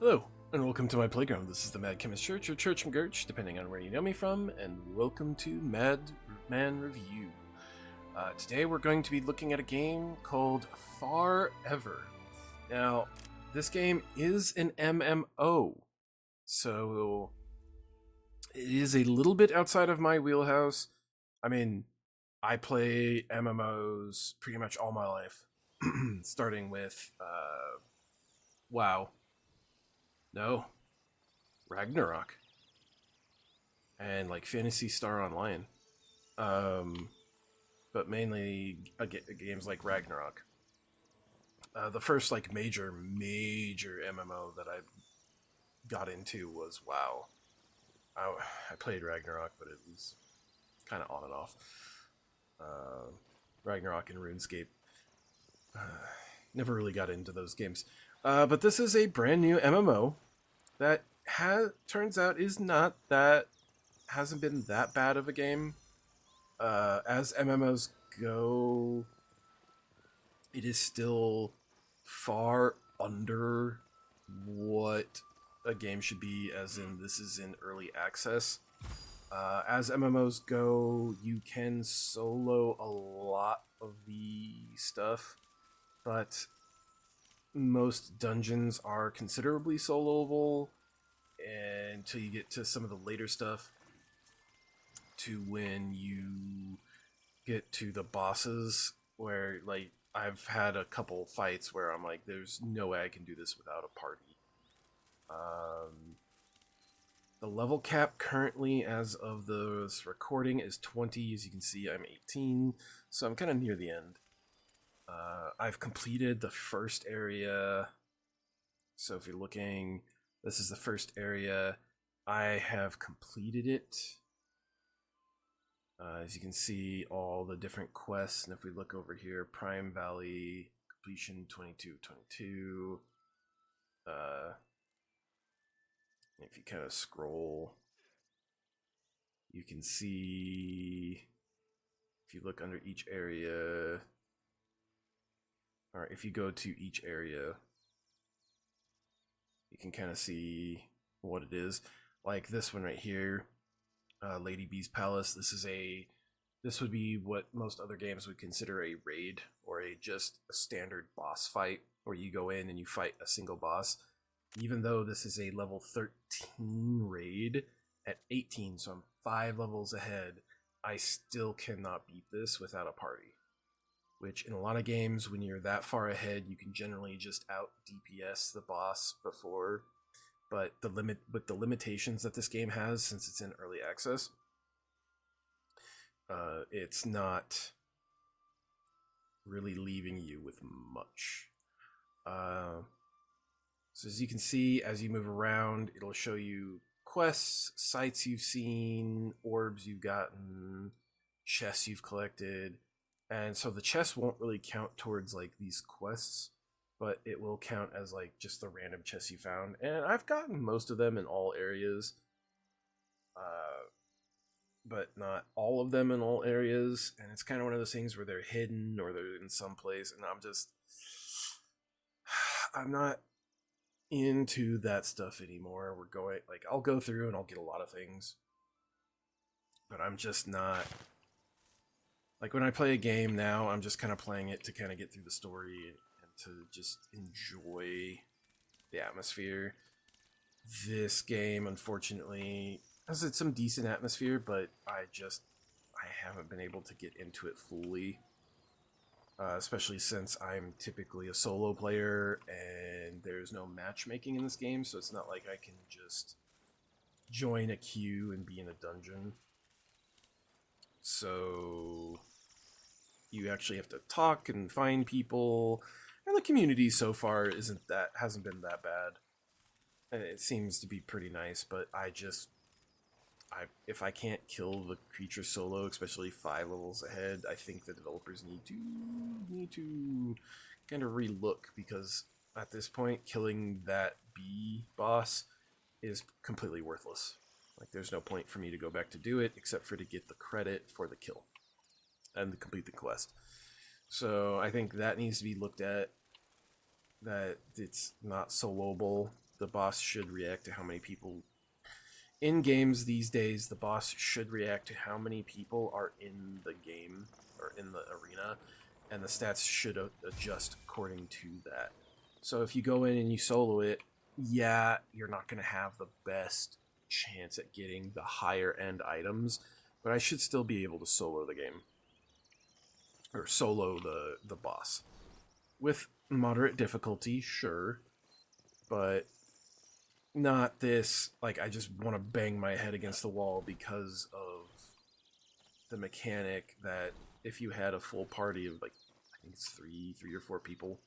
Hello, and welcome to my playground. This is the Mad Chemist Church, or Church McGurch, depending on where you know me from, and welcome to Madman Review. Today we're going to be looking at a game called Farever. Now, this game is an MMO, so it is a little bit outside of my wheelhouse. I mean, I play MMOs pretty much all my life, starting with WoW. No, Ragnarok, and like Fantasy Star Online, but mainly games like Ragnarok. The first like major MMO that I got into was WoW. I played Ragnarok, but it was kind of on and off. Ragnarok and RuneScape. Never really got into those games. But this is a brand new MMO that turns out hasn't been that bad of a game. As MMOs go, it is still far under what a game should be, as in this is in early access. As MMOs go, you can solo a lot of the stuff, but most dungeons are considerably soloable until you get to some of the later stuff, to when you get to the bosses, where like I've had a couple fights where I'm like, there's no way I can do this without a party. The level cap currently, as of this recording, is 20. As you can see, I'm 18, so I'm kind of near the end. I've completed the first area. So if you're looking, this is the first area. I have completed it. As you can see, all the different quests. And if we look over here, Prime Valley, completion 22. If you kind of scroll, you can see, if you look under each area, or if you go to each area, you can kind of see what it is. Like this one right here, Lady B's Palace. This would be what most other games would consider a raid, or just a standard boss fight, where you go in and you fight a single boss. Even though this is a level 13 raid at 18, so I'm 5 levels ahead, I still cannot beat this without a party. Which in a lot of games, when you're that far ahead, you can generally just out DPS the boss before. But with the limitations that this game has, since it's in early access, it's not really leaving you with much. So as you can see, as you move around, it'll show you quests, sites you've seen, orbs you've gotten, chests you've collected. And so the chests won't really count towards like these quests, but it will count as like just the random chests you found. And I've gotten most of them in all areas, but not all of them in all areas. And it's kind of one of those things where they're hidden or they're in some place, and I'm not into that stuff anymore. I'll go through and I'll get a lot of things, but I'm just not, like, when I play a game now, I'm just kind of playing it to kind of get through the story and to just enjoy the atmosphere. This game, unfortunately, has some decent atmosphere, but I haven't been able to get into it fully. Especially since I'm typically a solo player and there's no matchmaking in this game, so it's not like I can just join a queue and be in a dungeon. So you actually have to talk and find people, and the community so far hasn't been that bad. And it seems to be pretty nice, but if I can't kill the creature solo, especially 5 levels ahead, I think the developers need to kind of relook, because at this point, killing that bee boss is completely worthless. Like, there's no point for me to go back to do it, except for to get the credit for the kill and to complete the quest. So I think that needs to be looked at, that it's not soloable. The boss should react to how many people in games these days. The boss should react to how many people are in the game or in the arena, and the stats should adjust according to that. So if you go in and you solo it, yeah, you're not going to have the best chance at getting the higher end items, but I should still be able to solo the game or solo the boss with moderate difficulty, sure, but not this like I just want to bang my head against the wall because of the mechanic that if you had a full party of like I think it's three or four people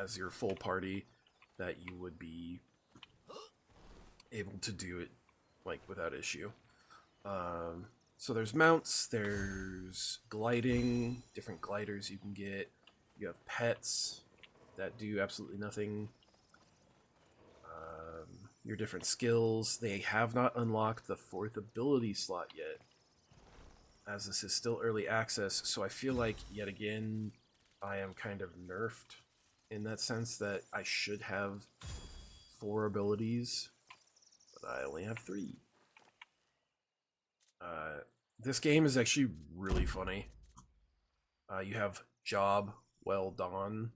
as your full party, that you would be able to do it like without issue. So there's mounts, there's gliding, different gliders you can get. You have pets that do absolutely nothing. Your different skills. They have not unlocked the fourth ability slot yet, as this is still early access. So I feel like, yet again, I am kind of nerfed in that sense that I should have 4 abilities, but I only have 3. This game is actually really funny. You have job well done,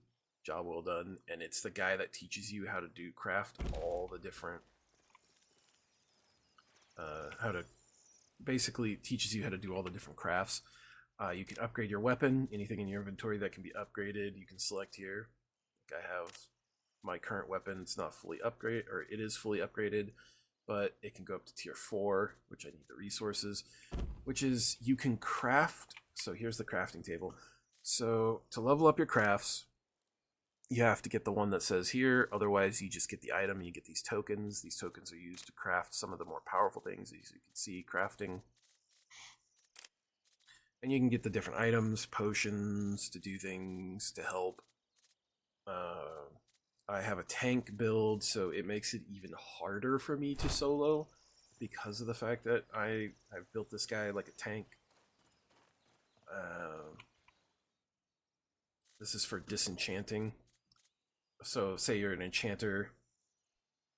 and it's the guy that teaches you how to do craft all the different how to basically teaches you how to do all the different crafts. You can upgrade your weapon. Anything in your inventory that can be upgraded, you can select here. Like I have my current weapon. It's not fully upgraded, or it is fully upgraded, but it can go up to tier 4, which I need the resources, which is you can craft. So here's the crafting table. So to level up your crafts, you have to get the one that says here. Otherwise, you just get the item and you get these tokens. These tokens are used to craft some of the more powerful things, as you can see, crafting. And you can get the different items, potions to do things to help. I have a tank build, so it makes it even harder for me to solo because of the fact that I've built this guy like a tank. This is for disenchanting. So say you're an enchanter.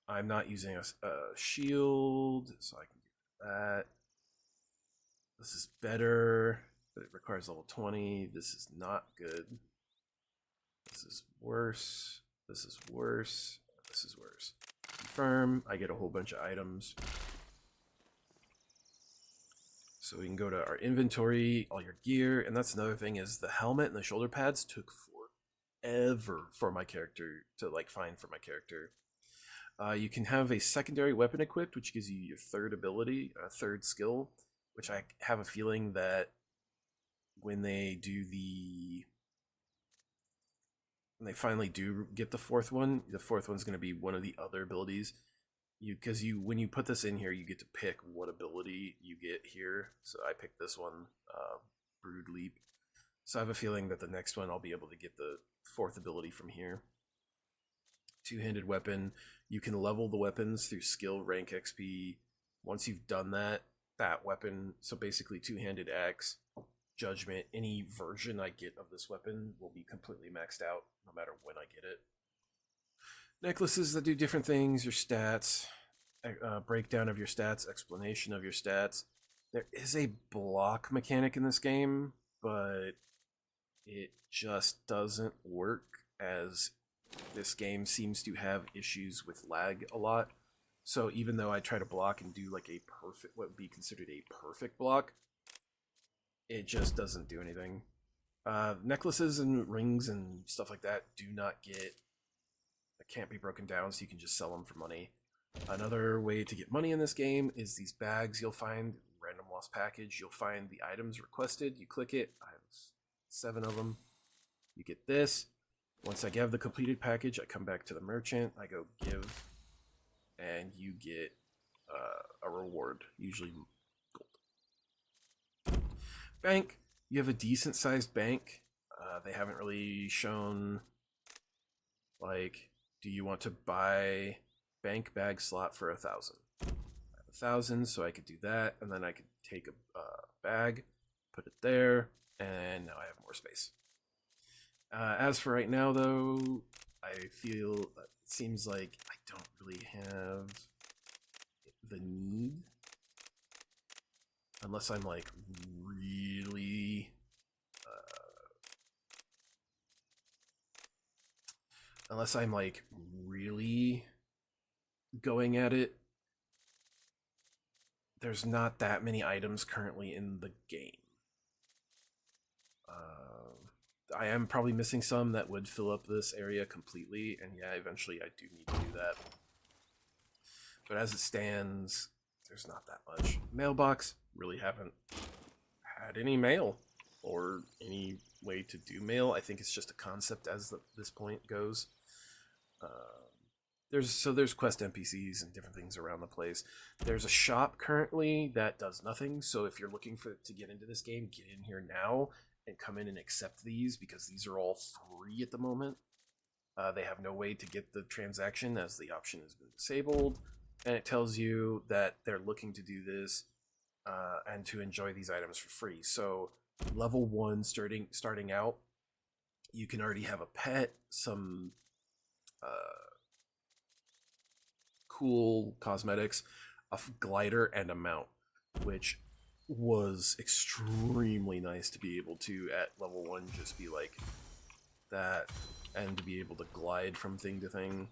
I'm not using a shield, so I can do that. This is better, but it requires level 20. This is not good. This is worse. This is worse. This is worse. Confirm. I get a whole bunch of items. So we can go to our inventory, all your gear, and that's another thing is the helmet and the shoulder pads took forever for my character to like find for my character. You can have a secondary weapon equipped, which gives you your third ability, third skill, which I have a feeling that when they do when they finally do get the fourth one's going to be one of the other abilities. Because when you put this in here, you get to pick what ability you get here. So I picked this one, Brood Leap. So I have a feeling that the next one I'll be able to get the fourth ability from here. Two-handed weapon. You can level the weapons through skill, rank, XP. Once you've done that weapon, so basically two-handed axe, judgment, any version I get of this weapon will be completely maxed out no matter when I get it. Necklaces that do different things, your stats, breakdown of your stats, explanation of your stats. There is a block mechanic in this game, but it just doesn't work, as this game seems to have issues with lag a lot. So even though I try to block and do like a perfect, what would be considered a perfect block, it just doesn't do anything. Necklaces and rings and stuff like that do not get, can't be broken down, so you can just sell them for money. Another way to get money in this game is these bags you'll find, random lost package, you'll find the items requested, you click it, I have 7 of them, you get this. Once I give the completed package, I come back to the merchant, I go give, and you get a reward, usually gold. Bank, you have a decent sized bank. They haven't really shown, like, do you want to buy bank bag slot for 1,000? I have 1,000, so I could do that, and then I could take a bag, put it there, and now I have more space. As for right now, though, I feel seems like I don't really have the need, unless I'm like really unless I'm like really going at it. There's not that many items currently in the game. I am probably missing some that would fill up this area completely, and yeah, eventually I do need to do that. But as it stands, there's not that much. Mailbox, really haven't had any mail or any way to do mail. I think it's just a concept as this point goes. Uh, there's quest NPCs and different things around the place. There's a shop currently that does nothing. So if you're looking for to get into this game, get in here now and come in and accept these because these are all free at the moment. They have no way to get the transaction as the option has been disabled, and it tells you that they're looking to do this and to enjoy these items for free. So level 1 starting out, you can already have a pet, some cool cosmetics, a glider, and a mount, which was extremely nice to be able to at level 1 just be like that and to be able to glide from thing to thing.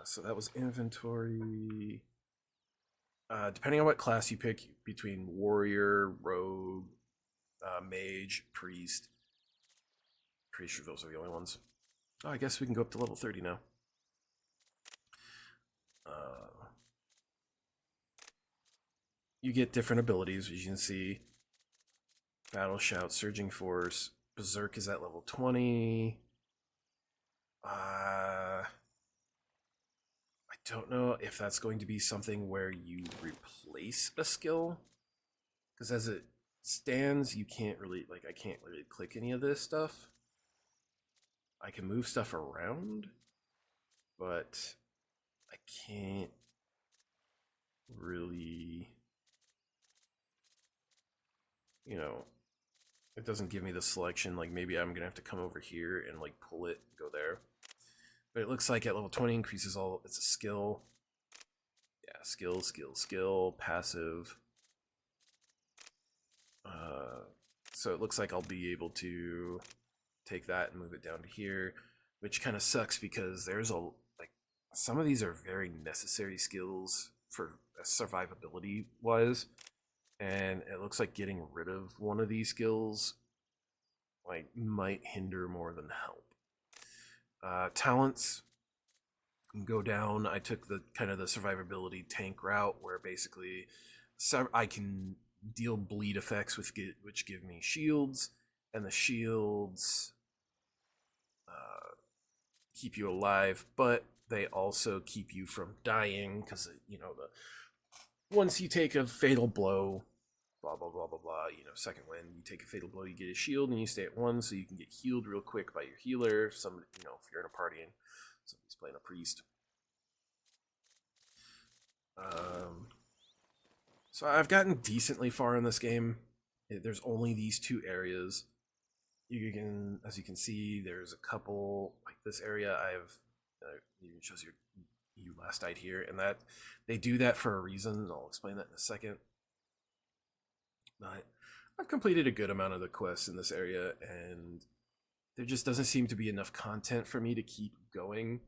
So that was inventory. Depending on what class you pick between warrior, rogue, mage, priest. Pretty sure those are the only ones. Oh, I guess we can go up to level 30 now. You get different abilities, as you can see. Battle Shout, Surging Force. Berserk is at level 20. I don't know if that's going to be something where you replace a skill. Because as it stands, you can't really, like, I can't really click any of this stuff. I can move stuff around, but I can't really, you know, it doesn't give me the selection. Like maybe I'm gonna have to come over here and like pull it, go there. But it looks like at level 20 increases all. It's a skill. Yeah, skill, passive. So it looks like I'll be able to take that and move it down to here, which kind of sucks because there's a like some of these are very necessary skills for survivability wise, and it looks like getting rid of one of these skills like might hinder more than help. Talents can go down. I took the kind of the survivability tank route where basically I can deal bleed effects which give me shields, and the shields keep you alive, but they also keep you from dying because once you take a fatal blow, blah blah blah blah blah. Second wind, you take a fatal blow, you get a shield, and you stay at 1, so you can get healed real quick by your healer. If somebody, if you're in a party and somebody's playing a priest. So I've gotten decently far in this game. There's only these 2 areas. As you can see, there's a couple like this area. Even shows you last died here, and that they do that for a reason. I'll explain that in a second. But I've completed a good amount of the quests in this area, and there just doesn't seem to be enough content for me to keep going.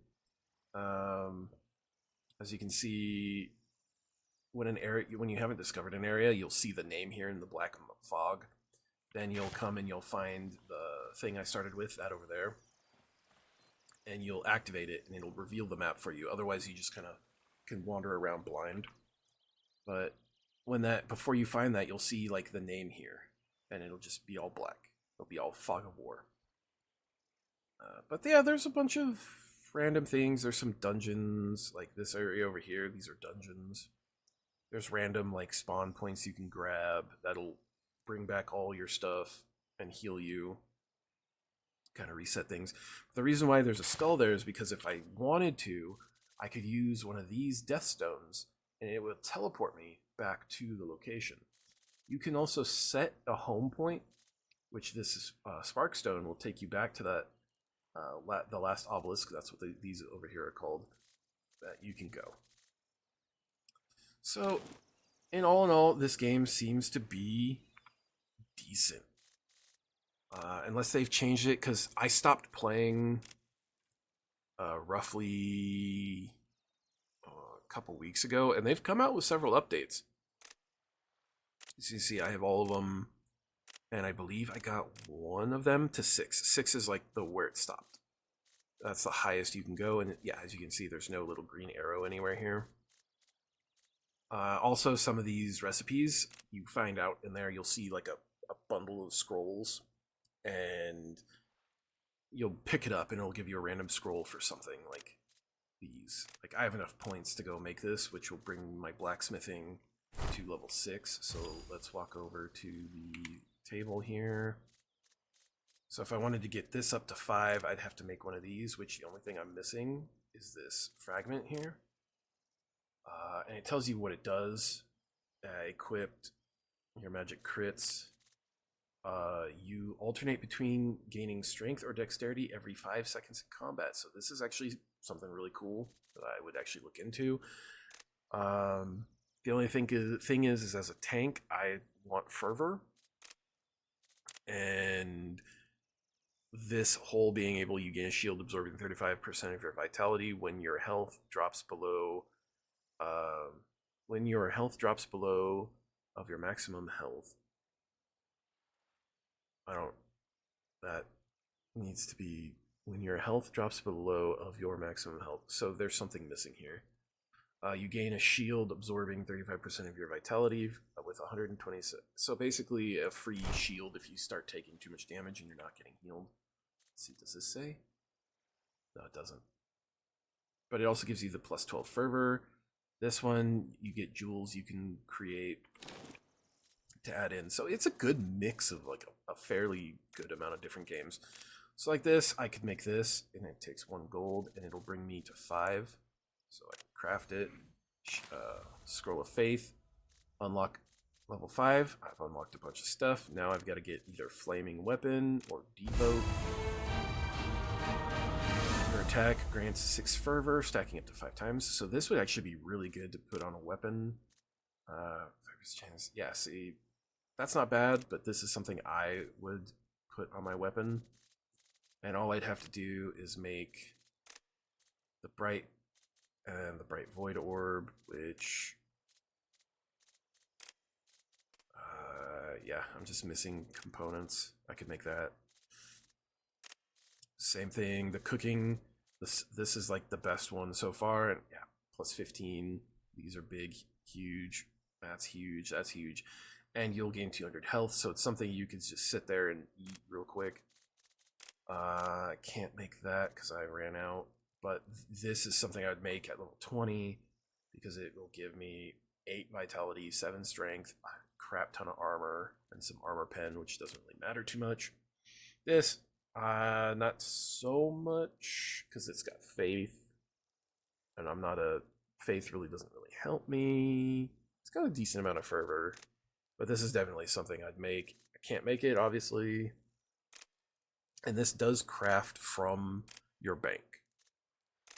As you can see, when you haven't discovered an area, you'll see the name here in the black fog. Then you'll come and you'll find the thing I started with, that over there, and you'll activate it, and it'll reveal the map for you. Otherwise, you just kind of can wander around blind. But before you find that, you'll see like the name here, and it'll just be all black. It'll be all fog of war. But yeah, there's a bunch of random things. There's some dungeons, like this area over here. These are dungeons. There's random like spawn points you can grab that'll bring back all your stuff and heal you, kind of reset things. The reason why there's a skull there is because if I wanted to, I could use one of these death stones and it will teleport me back to the location. You can also set a home point, which this Spark Stone will take you back to that the last obelisk. That's what these over here are called. That you can go. So, in all, this game seems to be decent. Unless they've changed it, because I stopped playing roughly a couple weeks ago, and they've come out with several updates. As you see, I have all of them, and I believe I got one of them to 6. 6 is like the where it stopped. That's the highest you can go, and yeah, as you can see, there's no little green arrow anywhere here. Also, some of these recipes, you find out in there, you'll see like a bundle of scrolls, and you'll pick it up and it'll give you a random scroll for something like these. Like, I have enough points to go make this, which will bring my blacksmithing to level 6. So let's walk over to the table here. So if I wanted to get this up to 5, I'd have to make one of these, which the only thing I'm missing is this fragment here. And it tells you what it does. Equipped, your magic crits. You alternate between gaining strength or dexterity every 5 seconds in combat. So this is actually something really cool that I would actually look into. The only thing is as a tank, I want Fervor. And this whole being able, you gain a shield absorbing 35% of your vitality when your health drops below of your maximum health. That needs to be when your health drops below of your maximum health. So there's something missing here. You gain a shield absorbing 35% of your vitality with 126. So basically a free shield if you start taking too much damage and you're not getting healed. Let's see, does this say? No, it doesn't. But it also gives you the plus 12 fervor. This one, you get jewels you can create to add in. So it's a good mix of like a fairly good amount of different games. So like this, I could make this, and it takes 1 gold, and it'll bring me to 5. So I can craft it. Scroll of Faith. Unlock level 5. I've unlocked a bunch of stuff. Now I've got to get either Flaming Weapon or Devote. Your attack grants 6 fervor, stacking up to 5 times. So this would actually be really good to put on a weapon. Yeah, see, that's not bad, but this is something I would put on my weapon. And all I'd have to do is make the bright and the bright void orb, which yeah, I'm just missing components. I could make that. Same thing, the cooking. This is like the best one so far, and yeah, plus 15. These are big, huge. That's huge. That's huge. And you'll gain 200 health, so it's something you could just sit there and eat real quick. I can't make that because I ran out, but this is something I would make at level 20 because it will give me 8 vitality, 7 strength, a crap ton of armor, and some armor pen, which doesn't really matter too much. This, not so much because it's got faith, and I'm not a faith really doesn't really help me. It's got a decent amount of fervor, but this is definitely something I'd make. I can't make it, obviously. And this does craft from your bank.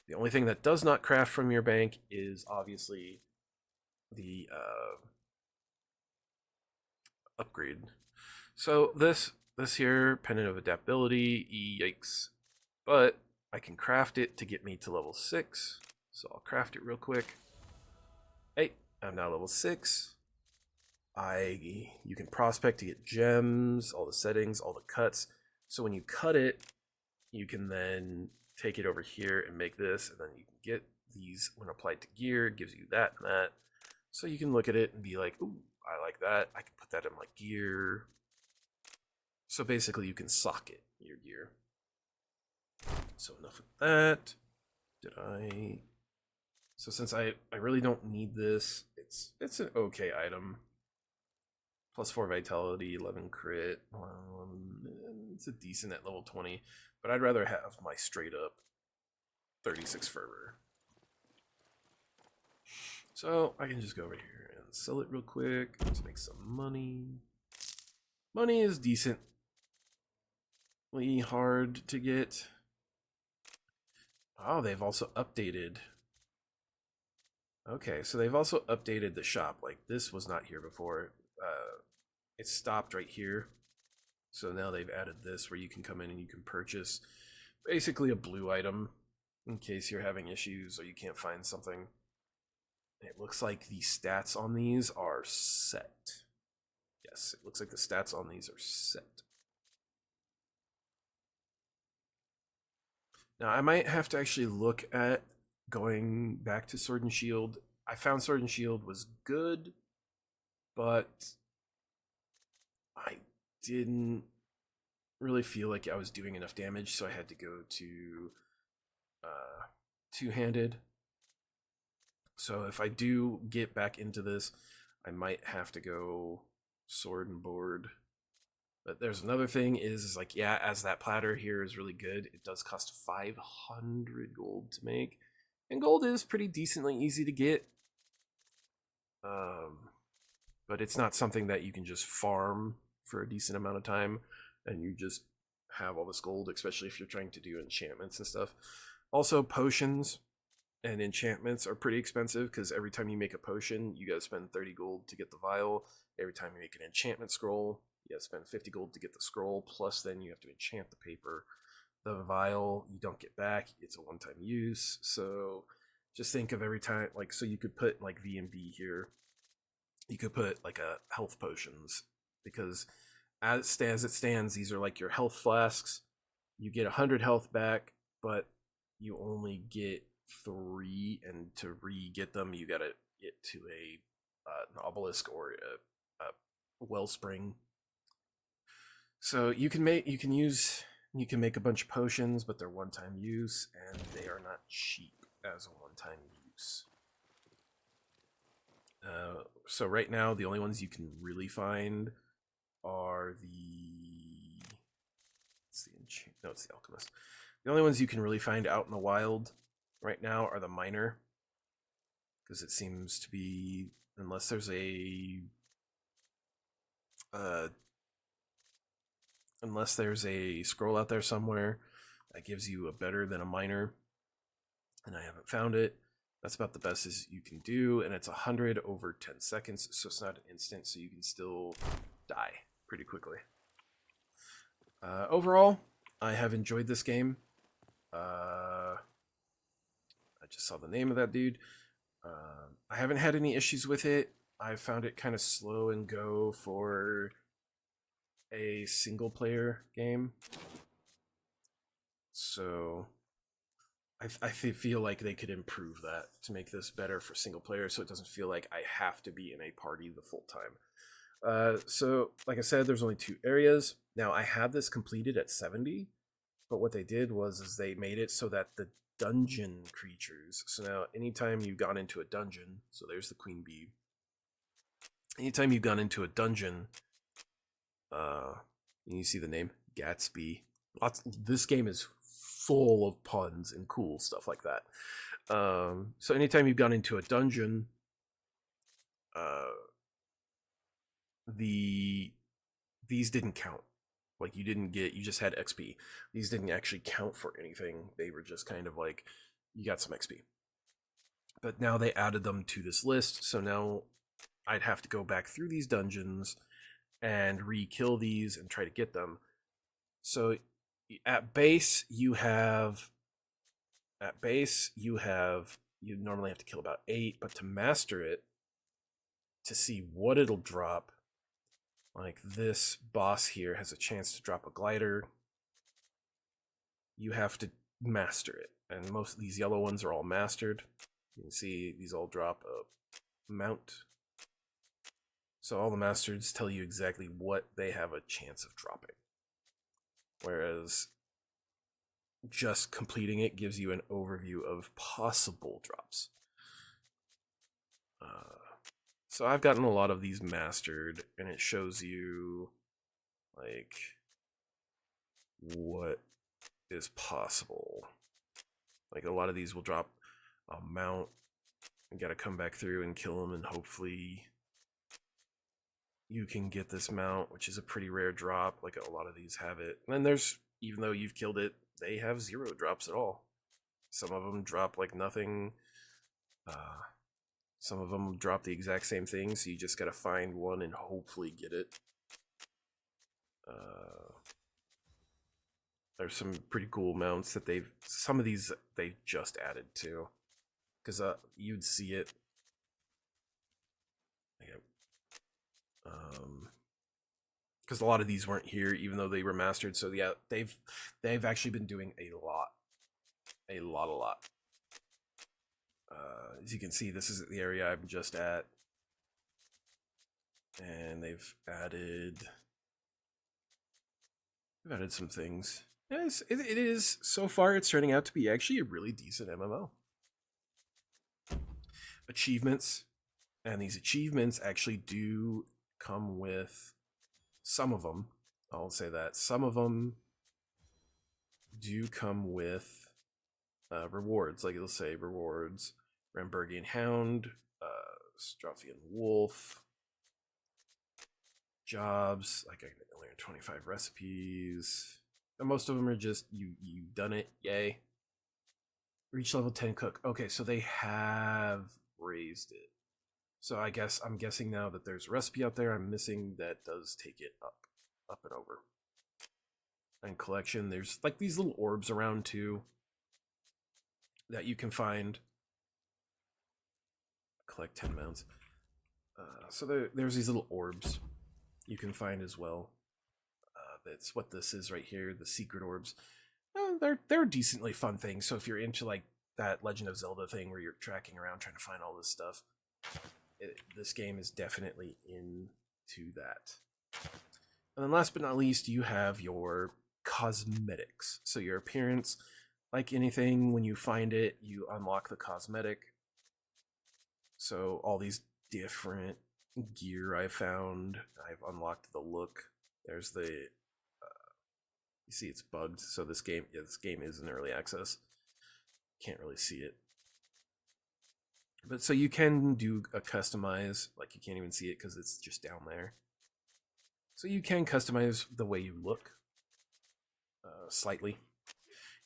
The only thing that does not craft from your bank is obviously the upgrade. So this here, Pendant of Adaptability, yikes. But I can craft it to get me to level 6. So I'll craft it real quick. Hey, I'm now level 6. You can prospect to get gems, all the settings, all the cuts. So when you cut it, you can then take it over here and make this, and then you can get these when applied to gear. It gives you that and that. So you can look at it and be like, ooh, I like that. I can put that in my gear. So basically you can socket your gear. So enough of that. So since I really don't need this, it's an okay item. Plus 4 vitality, 11 crit. It's a decent at level 20, but I'd rather have my straight up 36 fervor. So I can just go over here and sell it real quick to make some money. Money is decently hard to get. Oh, they've also updated. Okay, so they've also updated the shop. Like this was not here before. It stopped right here. So now they've added this where you can come in and you can purchase basically a blue item in case you're having issues or you can't find something. It looks like the stats on these are set. Yes, it looks like the stats on these are set. Now, I might have to actually look at going back to Sword and Shield. I found Sword and Shield was good, but I didn't really feel like I was doing enough damage, so I had to go to two-handed. So if I do get back into this, I might have to go sword and board. But there's another thing is like, yeah, as that platter here is really good, it does cost 500 gold to make. And gold is pretty decently easy to get. But it's not something that you can just farm for a decent amount of time and you just have all this gold, especially if you're trying to do enchantments and stuff. Also, potions and enchantments are pretty expensive because every time you make a potion, you gotta spend 30 gold to get the vial. Every time you make an enchantment scroll, you gotta spend 50 gold to get the scroll, plus then you have to enchant the paper. The vial you don't get back, it's a one-time use. So just think of every time, like, so you could put like V and B here. You could put like a health potions because as it stands, these are like your health flasks. You get 100 health back, but you only get 3, and to re-get them, you gotta get to an obelisk or a wellspring. So you can make a bunch of potions, but they're one-time use, and they are not cheap as a one-time use. So right now, the only ones you can really find are it's the alchemist. The only ones you can really find out in the wild right now are the miner, because it seems to be, unless there's uh, a scroll out there somewhere that gives you a better than a miner, and I haven't found it. That's about the best as you can do, and it's 100 over 10 seconds, so it's not an instant, so you can still die pretty quickly. Overall, I have enjoyed this game. I just saw the name of that dude. I haven't had any issues with it. I found it kind of slow and go for a single player game. So I feel like they could improve that to make this better for single player so it doesn't feel like I have to be in a party the full time. So, like I said, there's only 2 areas. Now, I had this completed at 70, but what they did was they made it so that the dungeon creatures, so now anytime you've gone into a dungeon, so there's the queen bee, anytime you've gone into a dungeon, you see the name Gatsby. This game is full of puns and cool stuff like that. So anytime you've gone into a dungeon, these didn't count. Like you just had XP. These didn't actually count for anything. They were just kind of like, you got some XP. But now they added them to this list, so now I'd have to go back through these dungeons and re-kill these and try to get them. So at base you normally have to kill about 8, but to master it, to see what it'll drop, like this boss here has a chance to drop a glider, you have to master it, and most of these yellow ones are all mastered. You can see these all drop a mount. So all the masters tell you exactly what they have a chance of dropping. Whereas just completing it gives you an overview of possible drops. So I've gotten a lot of these mastered, and it shows you like what is possible. Like a lot of these will drop a mount. You gotta come back through and kill them, and hopefully you can get this mount, which is a pretty rare drop. Like a lot of these have it. And then there's, even though you've killed it, they have 0 drops at all. Some of them drop like nothing. Uh, some of them drop the exact same thing, so you just gotta find one and hopefully get it. Uh, there's some pretty cool mounts that they've. Some of these they just added to, because you'd see it. Because a lot of these weren't here, even though they remastered. So yeah, they've actually been doing a lot. As you can see, this is the area I'm just at, and they've added some things. It is so far. It's turning out to be actually a really decent MMO. Achievements, and these achievements actually do come with some of them. I'll say that some of them do come with rewards. Like it'll say rewards: Ramburgian Hound, Strophian Wolf, jobs. Like I can only earn 25 recipes. And most of them are just you've done it, yay. Reach level 10 cook. Okay, so they have raised it. So I'm guessing now that there's a recipe out there I'm missing that does take it up and over. And collection, there's like these little orbs around too that you can find. Collect 10 mounts. So there's these little orbs you can find as well. That's what this is right here, the secret orbs. They're decently fun things. So if you're into like that Legend of Zelda thing where you're tracking around trying to find all this stuff, this game is definitely into that. And then last but not least, you have your cosmetics. So your appearance, like anything, when you find it, you unlock the cosmetic. So all these different gear I found, I've unlocked the look. There's the you see it's bugged. So this game is in early access. Can't really see it. But so you can do a customize, like you can't even see it because it's just down there. So you can customize the way you look slightly.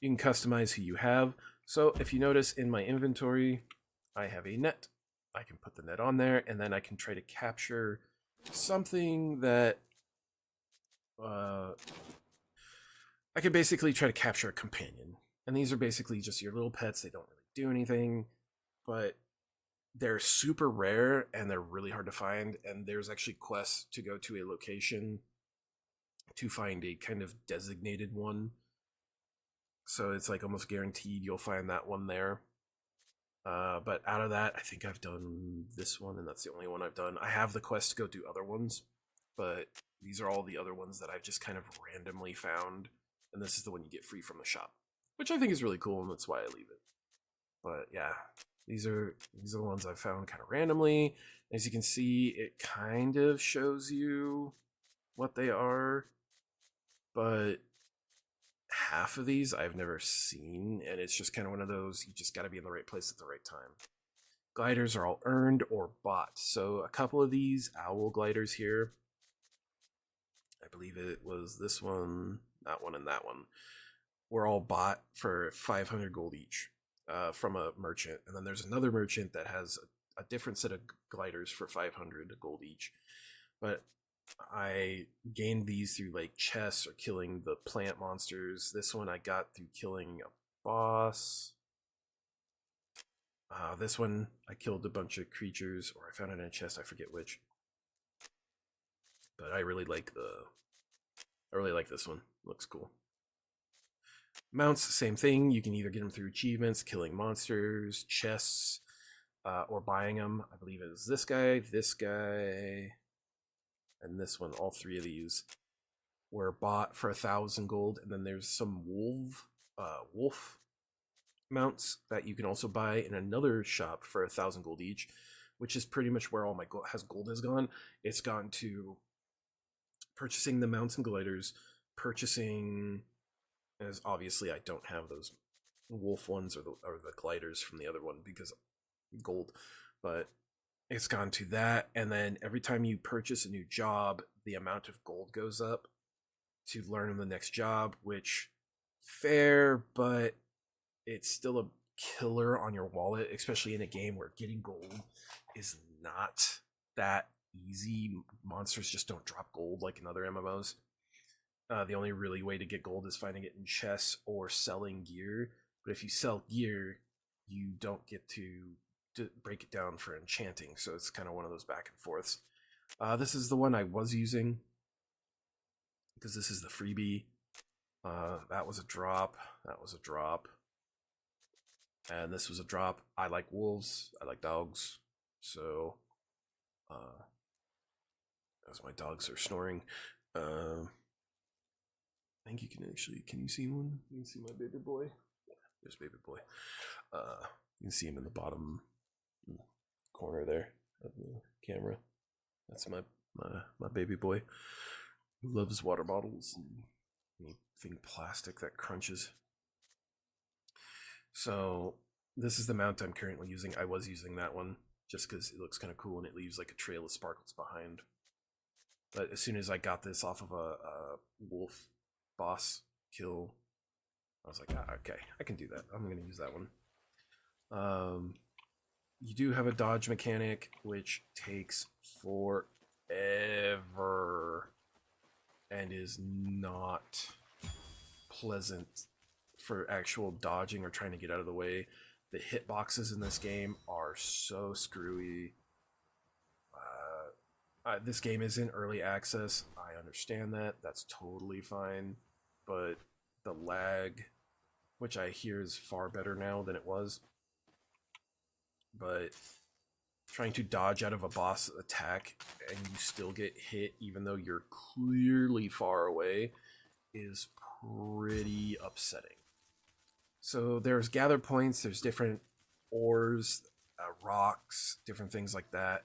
You can customize who you have. So if you notice in my inventory, I have a net. I can put the net on there, and then I can try to capture something that I can basically try to capture a companion. And these are basically just your little pets. They don't really do anything, but they're super rare and they're really hard to find. And there's actually quests to go to a location to find a kind of designated one. So it's like almost guaranteed you'll find that one there. But out of that, I think I've done this one, and that's the only one I've done. I have the quest to go do other ones, but these are all the other ones that I've just kind of randomly found, and this is the one you get free from the shop, which I think is really cool, and that's why I leave it. But yeah, these are the ones I found kind of randomly. As you can see, it kind of shows you what they are, but half of these I've never seen, and it's just kind of one of those, you just got to be in the right place at the right time. Gliders are all earned or bought. So a couple of these owl gliders here, I believe it was this one, that one, and that one, were all bought for 500 gold each from a merchant. And then there's another merchant that has a different set of gliders for 500 gold each. But I gained these through like chests or killing the plant monsters. This one I got through killing a boss. This one I killed a bunch of creatures, or I found it in a chest. I forget which. But I really like this one. Looks cool. Mounts, same thing. You can either get them through achievements, killing monsters, chests, or buying them. I believe it is this guy, and this one. All three of these were bought for 1,000 gold. And then there's some wolf mounts that you can also buy in another shop for 1,000 gold each, which is pretty much where all my gold has gone. It's gone to purchasing the mounts and gliders, purchasing, as obviously I don't have those wolf ones or the gliders from the other one because gold, but it's gone to that. And then every time you purchase a new job, the amount of gold goes up to learn the next job, which fair, but it's still a killer on your wallet, especially in a game where getting gold is not that easy. Monsters just don't drop gold like in other MMOs. The only really way to get gold is finding it in chests or selling gear. But if you sell gear, you don't get to break it down for enchanting. So it's kind of one of those back and forths. This is the one I was using because this is the freebie. That was a drop. That was a drop. And this was a drop. I like wolves. I like dogs. So, as my dogs are snoring, I think you can actually. Can you see one? You can see my baby boy. Yeah, there's baby boy. You can see him in the bottom corner there of the camera. That's my baby boy who loves water bottles and anything plastic that crunches. So this is the mount I'm currently using. I was using that one just because it looks kind of cool and it leaves like a trail of sparkles behind. But as soon as I got this off of a wolf boss kill, I was like, okay, I can do that. I'm going to use that one. You do have a dodge mechanic, which takes forever and is not pleasant for actual dodging or trying to get out of the way. The hitboxes in this game are so screwy. This game is in early access. I understand that. That's totally fine. But the lag, which I hear is far better now than it was. But trying to dodge out of a boss attack and you still get hit even though you're clearly far away is pretty upsetting. So there's gather points, there's different ores, rocks, different things like that.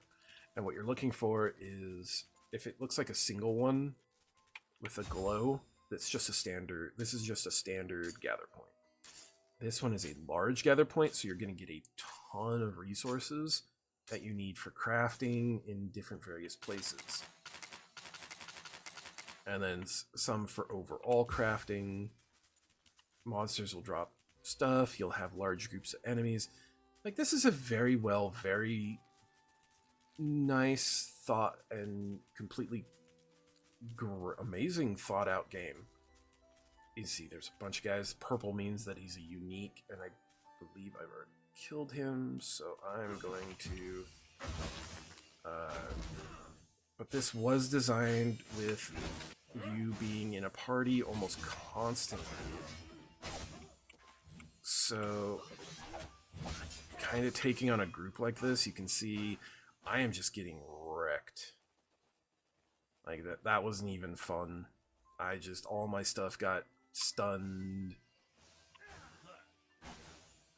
And what you're looking for is, if it looks like a single one with a glow, that's just a standard. This is just a standard gather point. This one is a large gather point, so you're going to get a ton of resources that you need for crafting in different various places. And then some for overall crafting. Monsters will drop stuff. You'll have large groups of enemies. Like, this is a very nice thought and completely amazing thought out game. You see there's a bunch of guys. Purple means that he's a unique, and I believe I've already killed him, so I'm going to but this was designed with you being in a party almost constantly, so kind of taking on a group like this, you can see I am just getting wrecked. Like, that wasn't even fun. All my stuff got stunned.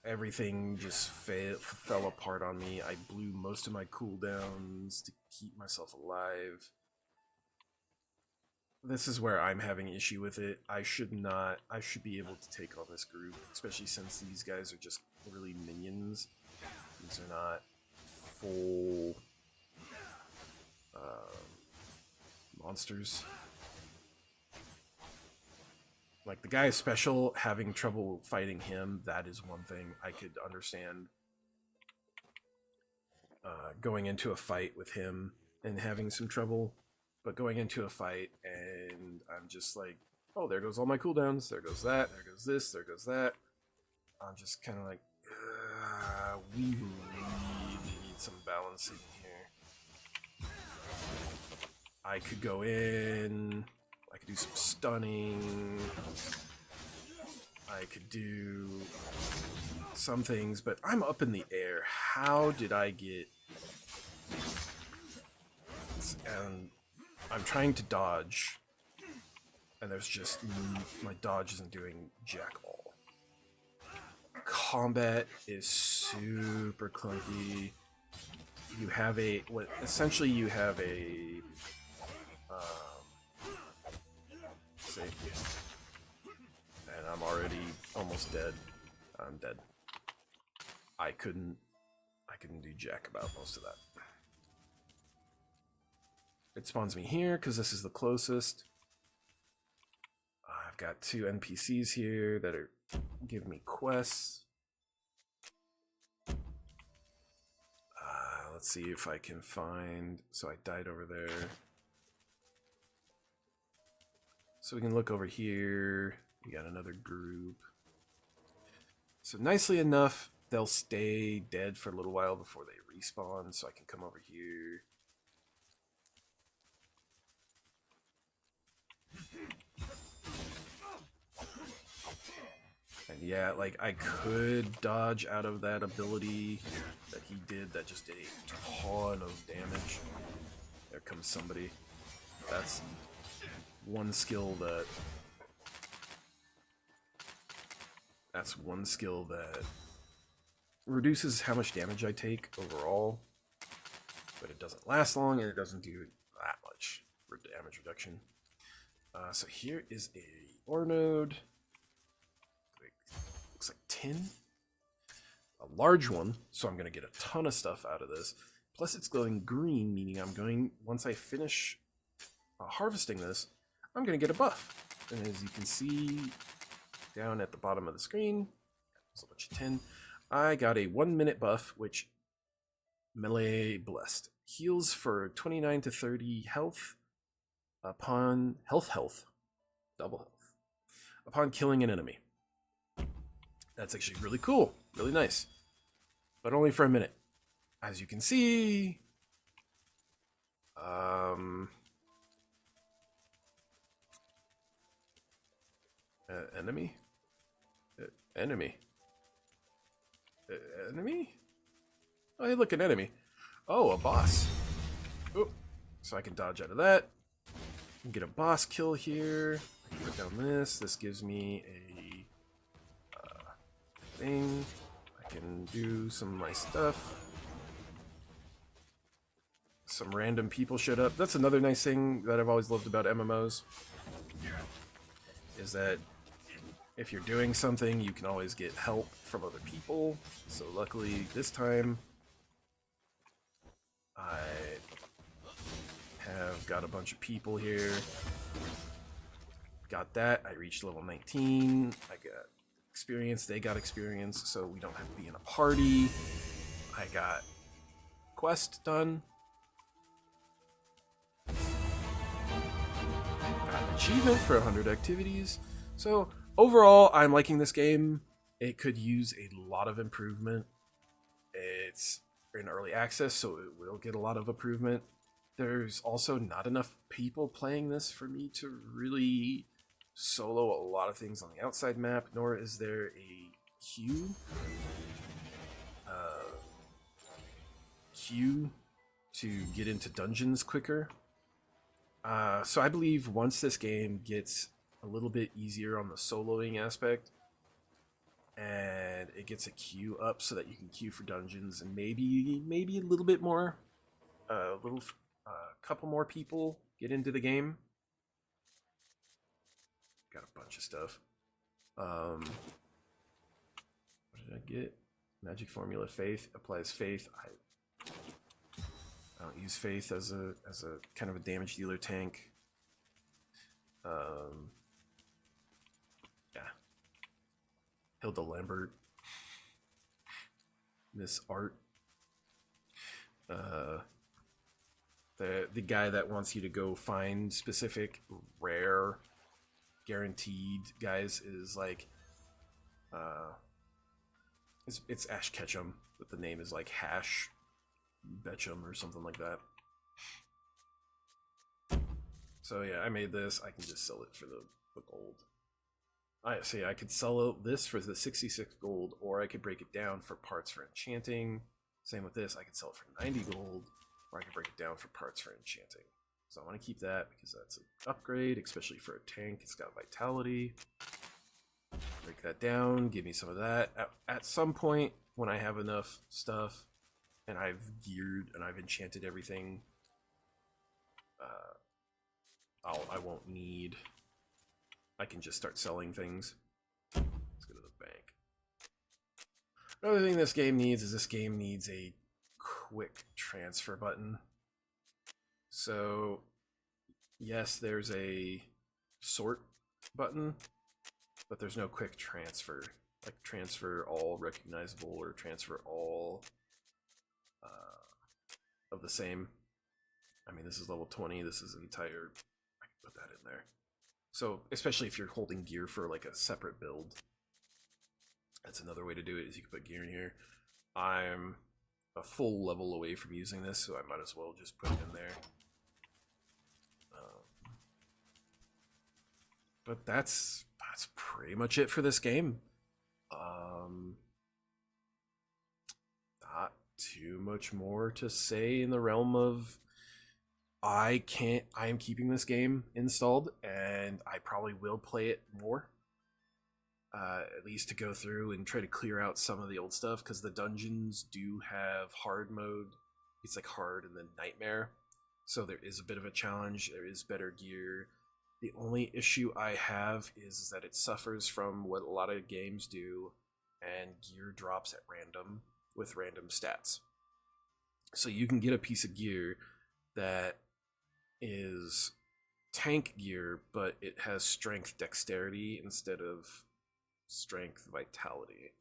Everything just fell apart on me. I blew most of my cooldowns to keep myself alive. This is where I'm having issue with it. I should be able to take on this group, especially since these guys are just really minions. These are not full monsters. Like, the guy is special, having trouble fighting him, that is one thing I could understand. Going into a fight with him and having some trouble, but going into a fight and I'm just like, oh, there goes all my cooldowns, there goes that, there goes this, there goes that. I'm just kind of like, we really need some balancing here. I could go in, I could do some stunning, I could do some things, but I'm up in the air. How did I get... And I'm trying to dodge, and there's just... my dodge isn't doing jack all. Combat is super clunky. You have essentially you have a... safety. And I'm already almost dead. I'm dead. I couldn't do jack about most of that. It spawns me here because this is the closest. I've got two NPCs here that are give me quests. Let's see if I can find... So I died over there. So we can look over here. We got another group. So nicely enough, they'll stay dead for a little while before they respawn. So I can come over here. And yeah, like, I could dodge out of that ability that he did that just did a ton of damage. There comes somebody. That's one skill that... That's one skill that reduces how much damage I take overall. But it doesn't last long, and it doesn't do that much for damage reduction. So here is a ore node. Looks like tin. A large one, so I'm going to get a ton of stuff out of this. Plus it's glowing green, meaning I'm going, once I finish harvesting this, I'm going to get a buff. And as you can see down at the bottom of the screen, there's a bunch of tin. I got a 1 minute buff, which melee blessed. Heals for 29 to 30 health upon double health, upon killing an enemy. That's actually really cool, really nice, but only for a minute. As you can see, enemy? Oh, hey, look, an enemy. Oh, a boss. Oh, so I can dodge out of that. Get a boss kill here. I can put down this. This gives me a thing. I can do some of my stuff. Some random people showed up. That's another nice thing that I've always loved about MMOs. Is that if you're doing something, you can always get help from other people. So luckily this time, I have got a bunch of people here. Got that. I reached level 19. I got experience. They got experience, so we don't have to be in a party. I got quest done. Got an achievement for 100 activities. So overall, I'm liking this game. It could use a lot of improvement. It's in early access, so it will get a lot of improvement. There's also not enough people playing this for me to really solo a lot of things on the outside map, nor is there a queue to get into dungeons quicker. So I believe once this game gets a little bit easier on the soloing aspect, and it gets a queue up so that you can queue for dungeons, and maybe a little bit more, couple more people get into the game. Got a bunch of stuff. What did I get? Magic formula, faith. Applies faith. I don't use faith as a kind of a damage dealer tank. Yeah. Hilda Lambert. Miss Art. The guy that wants you to go find specific rare guaranteed guys is like it's Ash Ketchum, but the name is like Hash Betchum or something like that. So yeah, I made this. I can just sell it for the gold. I see. I could sell this for the 66 gold, or I could break it down for parts for enchanting. Same with this. I could sell it for 90 gold, or I could break it down for parts for enchanting. So I want to keep that because that's an upgrade, especially for a tank. It's got vitality. Break that down, give me some of that. At some point, when I have enough stuff, and I've geared and I've enchanted everything, I won't need... I can just start selling things. Let's go to the bank. Another thing this game needs is this game needs a quick transfer button. So, yes, there's a sort button, but there's no quick transfer. like transfer all recognizable or transfer all of the same. I mean, this is level 20. This is entire. I can put that in there. So, especially if you're holding gear for like a separate build, that's another way to do it. Is you can put gear in here. I'm a full level away from using this, so I might as well just put it in there. But that's pretty much it for this game. Not too much more to say in the realm of I am keeping this game installed, and I probably will play it more. At least to go through and try to clear out some of the old stuff, because the dungeons do have hard mode. It's like hard and then nightmare. So there is a bit of a challenge. There is better gear. The only issue I have is that it suffers from what a lot of games do, and gear drops at random with random stats. So you can get a piece of gear that is tank gear, but it has strength dexterity instead of strength vitality,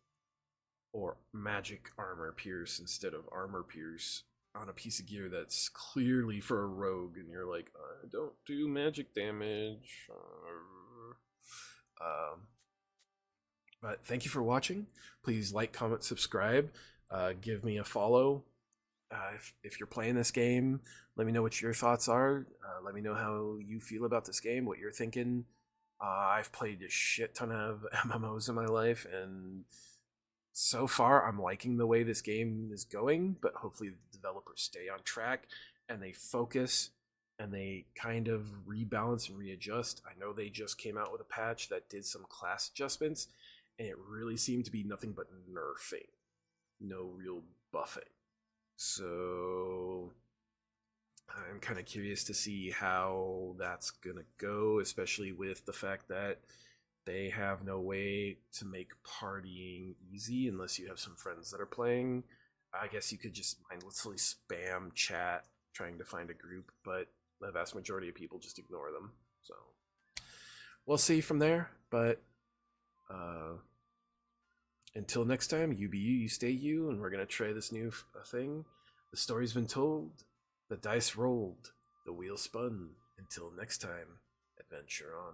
or magic armor pierce instead of armor pierce on a piece of gear that's clearly for a rogue, and you're like, I don't do magic damage. But thank you for watching. Please like, comment, subscribe. Give me a follow. If you're playing this game, let me know what your thoughts are. Let me know how you feel about this game, what you're thinking. I've played a shit ton of MMOs in my life, and so far I'm liking the way this game is going, but hopefully the developers stay on track and they focus and they kind of rebalance and readjust. I know they just came out with a patch that did some class adjustments, and it really seemed to be nothing but nerfing, no real buffing. So I'm kind of curious to see how that's gonna go, especially with the fact that they have no way to make partying easy unless you have some friends that are playing. I guess you could just mindlessly spam chat trying to find a group, but the vast majority of people just ignore them. So we'll see from there. But until next time, you be you stay you, and we're gonna try this new thing. The story's been told, the dice rolled, the wheel spun. Until next time, adventure on.